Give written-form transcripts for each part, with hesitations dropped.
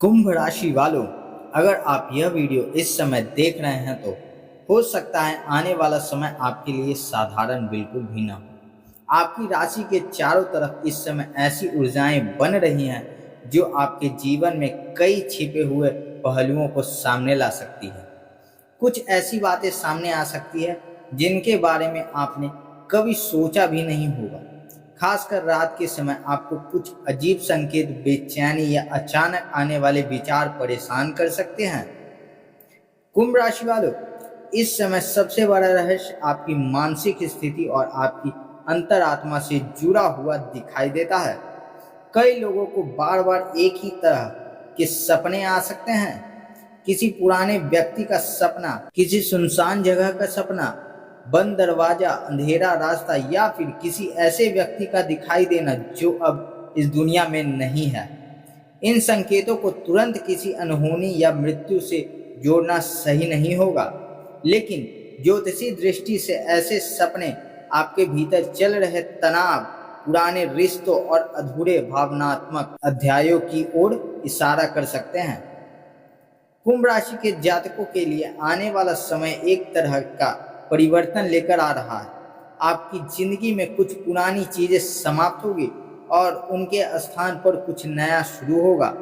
कुंभ राशि वालों, अगर आप यह वीडियो इस समय देख रहे हैं तो हो सकता है आने वाला समय आपके लिए साधारण बिल्कुल भी ना हो। आपकी राशि के चारों तरफ इस समय ऐसी ऊर्जाएं बन रही हैं जो आपके जीवन में कई छिपे हुए पहलुओं को सामने ला सकती है। कुछ ऐसी बातें सामने आ सकती है जिनके बारे में आपने कभी सोचा भी नहीं होगा। खासकर रात के समय आपको कुछ अजीब संकेत, बेचैनी या अचानक आने वाले विचार परेशान कर सकते हैं। कुंभ राशि वालों, इस समय सबसे बड़ा रहस्य आपकी मानसिक स्थिति और आपकी अंतरात्मा से जुड़ा हुआ दिखाई देता है। कई लोगों को बार बार एक ही तरह के सपने आ सकते हैं। किसी पुराने व्यक्ति का सपना, किसी सुनसान जगह का सपना, बंद दरवाजा, अंधेरा रास्ता या फिर किसी ऐसे व्यक्ति का दिखाई देना जो अब इस दुनिया में नहीं है। इन संकेतों को तुरंत किसी अनहोनी या मृत्यु से जोड़ना सही नहीं होगा, लेकिन ज्योतिषी दृष्टि से ऐसे सपने आपके भीतर चल रहे तनाव, पुराने रिश्तों और अधूरे भावनात्मक अध्यायों की ओर इशारा कर सकते हैं। कुंभ राशि के जातकों के लिए आने वाला समय एक तरह का परिवर्तन लेकर आ रहा है। आपकी जिंदगी में कुछ पुरानी चीजें समाप्त होगी और उनके स्थान पर कुछ नया शुरू होगा।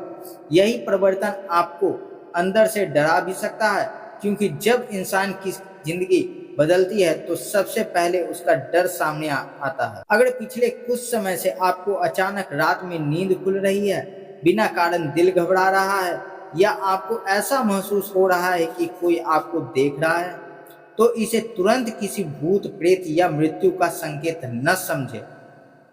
यही परिवर्तन आपको अंदर से डरा भी सकता है, क्योंकि जब इंसान की जिंदगी बदलती है तो सबसे पहले उसका डर सामने आता है। अगर पिछले कुछ समय से आपको अचानक रात में नींद खुल रही है, बिना कारण दिल घबरा रहा है या आपको ऐसा महसूस हो रहा है कि कोई आपको देख रहा है, तो इसे तुरंत किसी भूत, प्रेत या मृत्यु का संकेत न समझे।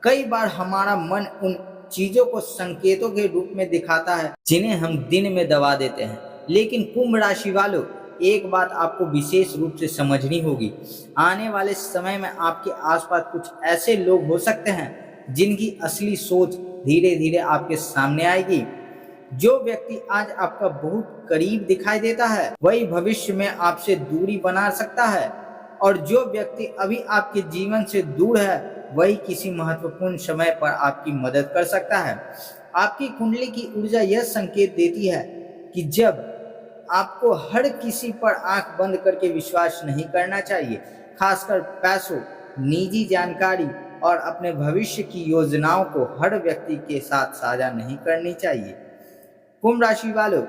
कई बार हमारा मन उन चीजों को संकेतों के रूप में दिखाता है जिन्हें हम दिन में दबा देते हैं। लेकिन कुंभ राशि वालों, एक बात आपको विशेष रूप से समझनी होगी। आने वाले समय में आपके आसपास कुछ ऐसे लोग हो सकते हैं जिनकी असली सोच धीरे धीरे आपके सामने आएगी। जो व्यक्ति आज आपका बहुत करीब दिखाई देता है, वही भविष्य में आपसे दूरी बना सकता है, और जो व्यक्ति अभी आपके जीवन से दूर है, वही किसी महत्वपूर्ण समय पर आपकी मदद कर सकता है। आपकी कुंडली की ऊर्जा यह संकेत देती है कि जब आपको हर किसी पर आंख बंद करके विश्वास नहीं करना चाहिए, खासकर पैसों, निजी जानकारी और अपने भविष्य की योजनाओं को हर व्यक्ति के साथ साझा नहीं करनी चाहिए। कुंभ राशि वालों,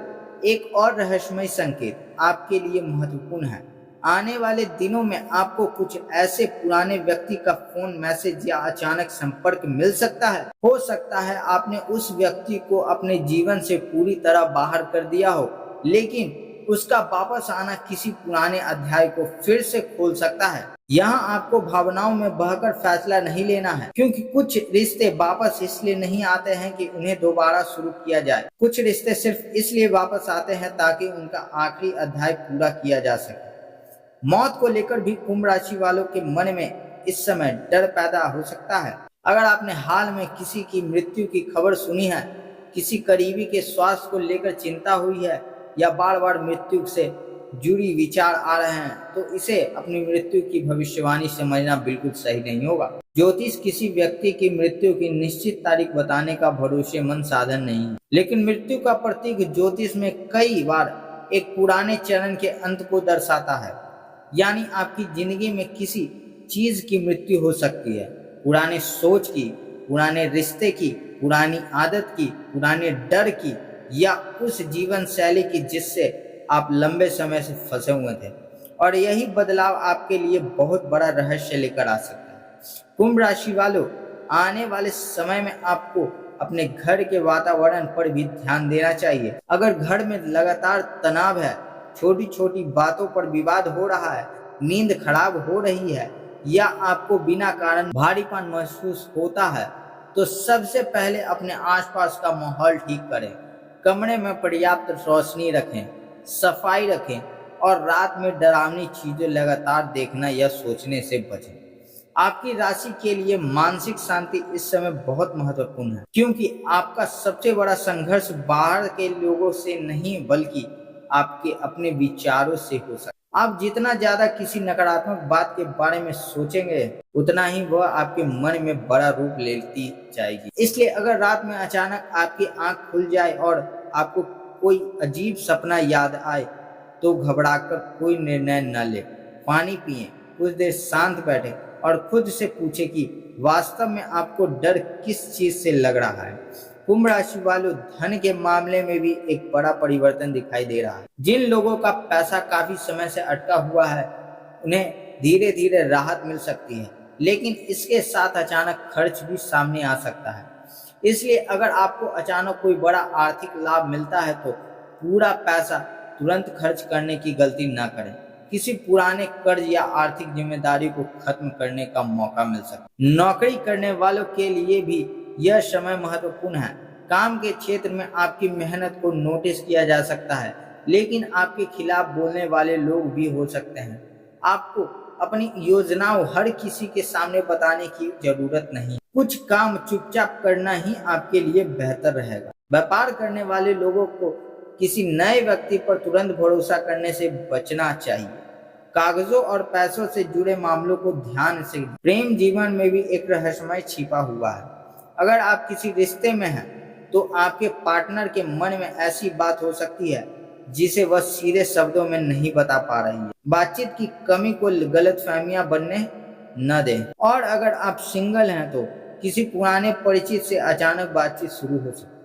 एक और रहस्यमय संकेत आपके लिए महत्वपूर्ण है। आने वाले दिनों में आपको कुछ ऐसे पुराने व्यक्ति का फोन, मैसेज या अचानक संपर्क मिल सकता है। हो सकता है आपने उस व्यक्ति को अपने जीवन से पूरी तरह बाहर कर दिया हो, लेकिन उसका वापस आना किसी पुराने अध्याय को फिर से खोल सकता है। यहाँ आपको भावनाओं में बहकर फैसला नहीं लेना है, क्योंकि कुछ रिश्ते वापस इसलिए नहीं आते हैं कि उन्हें दोबारा शुरू किया जाए। कुछ रिश्ते सिर्फ इसलिए वापस आते हैं ताकि उनका आखिरी अध्याय पूरा किया जा सके। मौत को लेकर भी कुंभ राशि वालों के मन में इस समय डर पैदा हो सकता है। अगर आपने हाल में किसी की मृत्यु की खबर सुनी है, किसी करीबी के स्वास्थ्य को लेकर चिंता हुई है या बार बार मृत्यु से जुड़ी विचार आ रहे हैं, तो इसे अपनी मृत्यु की भविष्यवाणी समझना बिल्कुल सही नहीं होगा। ज्योतिष किसी व्यक्ति की मृत्यु की निश्चित तारीख बताने का भरोसेमंद साधन नहीं है, लेकिन मृत्यु का प्रतीक ज्योतिष में कई बार एक पुराने चरण के अंत को दर्शाता है। यानी आपकी जिंदगी में किसी चीज की मृत्यु हो सकती है, पुराने सोच की, पुराने रिश्ते की, पुरानी आदत की, पुराने डर की, या उस जीवन शैली की जिससे आप लंबे समय से फंसे हुए थे। और यही बदलाव आपके लिए बहुत बड़ा रहस्य लेकर आ सकता है। कुंभ राशि वालों, आने वाले समय में आपको अपने घर के वातावरण पर भी ध्यान देना चाहिए। अगर घर में लगातार तनाव है, छोटी छोटी बातों पर विवाद हो रहा है, नींद खराब हो रही है या आपको बिना कारण भारीपन महसूस होता है, तो सबसे पहले अपने आसपास का माहौल ठीक करें। कमरे में पर्याप्त रोशनी रखें, सफाई रखें और रात में डरावनी चीजें लगातार देखना या सोचने से बचें। आपकी राशि के लिए मानसिक शांति इस समय बहुत महत्वपूर्ण है, क्योंकि आपका सबसे बड़ा संघर्ष बाहर के लोगों से नहीं बल्कि आपके अपने विचारों से हो सकता है। आप जितना ज्यादा किसी नकारात्मक बात के बारे में सोचेंगे, उतना ही वह आपके मन में बड़ा रूप लेती जाएगी। इसलिए अगर रात में अचानक आपकी आंख खुल जाए और आपको कोई अजीब सपना याद आए तो घबराकर कोई निर्णय न ले। पानी पिएं, कुछ देर शांत बैठे और खुद से पूछे कि वास्तव में आपको डर किस चीज से लग रहा है। कुंभ राशि वालों, धन के मामले में भी एक बड़ा परिवर्तन दिखाई दे रहा है। जिन लोगों का पैसा काफी समय से अटका हुआ है उन्हें धीरे धीरे राहत मिल सकती है, लेकिन इसके साथ अचानक खर्च भी सामने आ सकता है। इसलिए अगर आपको अचानक कोई बड़ा आर्थिक लाभ मिलता है तो पूरा पैसा तुरंत खर्च करने की गलती न करें। किसी पुराने कर्ज या आर्थिक जिम्मेदारी को खत्म करने का मौका मिल सकता है। नौकरी करने वालों के लिए भी यह समय महत्वपूर्ण है। काम के क्षेत्र में आपकी मेहनत को नोटिस किया जा सकता है, लेकिन आपके खिलाफ बोलने वाले लोग भी हो सकते हैं। आपको अपनी योजनाओं हर किसी के सामने बताने की जरूरत नहीं। कुछ काम चुपचाप करना ही आपके लिए बेहतर रहेगा। व्यापार करने वाले लोगों को किसी नए व्यक्ति पर तुरंत भरोसा करने से बचना चाहिए। कागजों और पैसों से जुड़े मामलों को ध्यान से। प्रेम जीवन में भी एक रहस्यमय छिपा हुआ है। अगर आप किसी रिश्ते में हैं तो आपके पार्टनर के मन में ऐसी बात हो सकती है जिसे वह सीधे शब्दों में नहीं बता पा रही है। बातचीत की कमी को गलतफहमियां बनने न दें। और अगर आप सिंगल हैं तो किसी पुराने परिचित से अचानक बातचीत शुरू हो सकती है,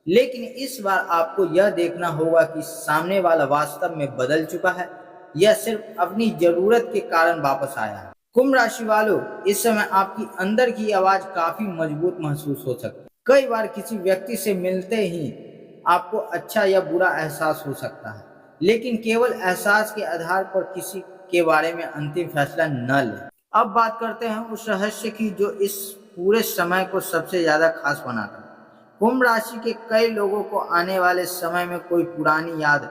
लेकिन इस बार आपको यह देखना होगा कि सामने वाला वास्तव में बदल चुका है या सिर्फ अपनी जरूरत के कारण वापस आया है। कुंभ राशि वालों, इस समय आपकी अंदर की आवाज काफी मजबूत महसूस हो सकती है। कई बार किसी व्यक्ति से मिलते ही आपको अच्छा या बुरा एहसास हो सकता है, लेकिन केवल एहसास के आधार पर किसी के बारे में अंतिम फैसला न लें। अब बात करते हैं उस रहस्य की जो इस पूरे समय को सबसे ज्यादा खास बनाता है। कुंभ राशि के कई लोगों को आने वाले समय में कोई पुरानी याद,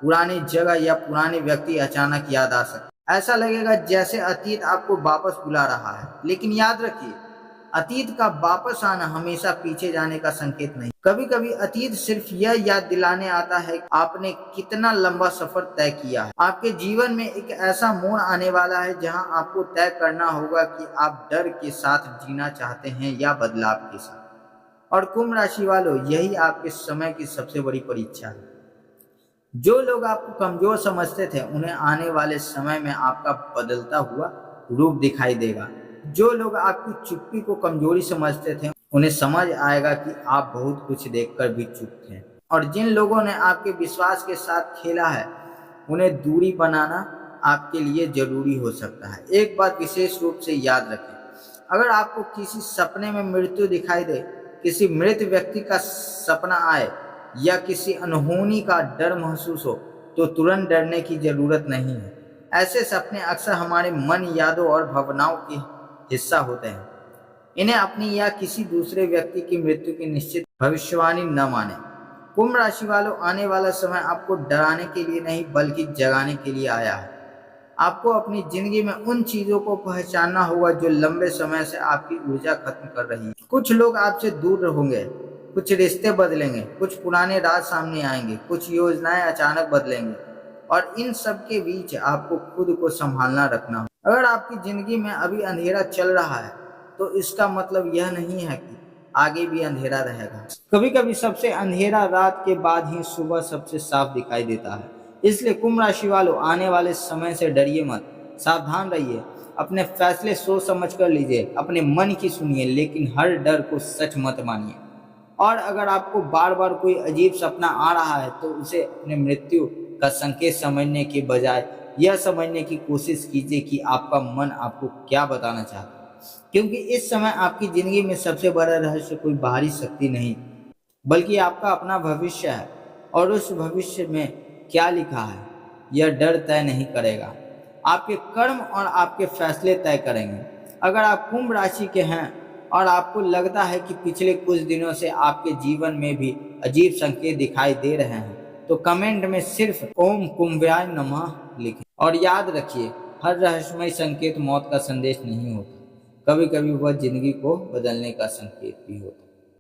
पुरानी जगह या पुराने व्यक्ति अचानक याद आ सकते। ऐसा लगेगा जैसे अतीत आपको वापस बुला रहा है, लेकिन याद रखिए, अतीत का वापस आना हमेशा पीछे जाने का संकेत नहीं। कभी कभी अतीत सिर्फ यह याद दिलाने आता है कि आपने कितना लंबा सफर तय किया है। आपके जीवन में एक ऐसा मोड़ आने वाला है जहां आपको तय करना होगा कि आप डर के साथ जीना चाहते हैं या बदलाव के साथ। और कुंभ राशि वालों, यही आपके समय की सबसे बड़ी परीक्षा है। जो लोग आपको कमजोर समझते थे उन्हें आने वाले समय में आपका बदलता हुआ रूप दिखाई देगा। जो लोग आपकी चुप्पी को कमजोरी समझते थे उन्हें समझ आएगा कि आप बहुत कुछ देखकर भी चुप थे। और जिन लोगों ने आपके विश्वास के साथ खेला है उन्हें दूरी बनाना आपके लिए जरूरी हो सकता है। एक बात विशेष रूप से याद रखें, अगर आपको किसी सपने में मृत्यु दिखाई दे, किसी मृत व्यक्ति का सपना आए या किसी अनहोनी का डर महसूस हो तो तुरंत डरने की जरूरत नहीं है। ऐसे सपने अक्सर हमारे मन, यादों और भावनाओं के हिस्सा होते हैं। इन्हें अपनी या किसी दूसरे व्यक्ति की मृत्यु की निश्चित भविष्यवाणी न माने। कुंभ राशि वालों, आने वाला समय आपको डराने के लिए नहीं बल्कि जगाने के लिए आया है। आपको अपनी जिंदगी में उन चीजों को पहचानना होगा जो लंबे समय से आपकी ऊर्जा खत्म कर रही है। कुछ लोग आपसे दूर होंगे, कुछ रिश्ते बदलेंगे, कुछ पुराने राज सामने आएंगे, कुछ योजनाएं अचानक बदलेंगे और इन सब के बीच आपको खुद को संभालना रखना होगा। अगर आपकी जिंदगी में अभी अंधेरा चल रहा है तो इसका मतलब यह नहीं है कि आगे भी अंधेरा रहेगा। कभी कभी सबसे अंधेरा रात के बाद ही सुबह सबसे साफ दिखाई देता है। इसलिए कुंभ राशि वालों, आने वाले समय से डरिए मत, सावधान रहिए, अपने फैसले सोच समझ कर लीजिए, अपने मन की सुनिए, लेकिन हर डर को सच मत मानिए। और अगर आपको बार बार कोई अजीब सपना आ रहा है तो उसे अपने मृत्यु का संकेत समझने के बजाय यह समझने की कोशिश कीजिए कि आपका मन आपको क्या बताना चाहता है। क्योंकि इस समय आपकी जिंदगी में सबसे बड़ा रहस्य कोई बाहरी शक्ति नहीं बल्कि आपका अपना भविष्य है। और उस भविष्य में क्या लिखा है यह डर तय नहीं करेगा, आपके कर्म और आपके फैसले तय करेंगे। अगर आप कुंभ राशि के हैं और आपको लगता है कि पिछले कुछ दिनों से आपके जीवन में भी अजीब संकेत दिखाई दे रहे हैं तो कमेंट में सिर्फ ओम कुंभ्याय नमः लिखें। और याद रखिए, हर रहस्यमय संकेत मौत का संदेश नहीं होता, कभी कभी वह जिंदगी को बदलने का संकेत भी होता है।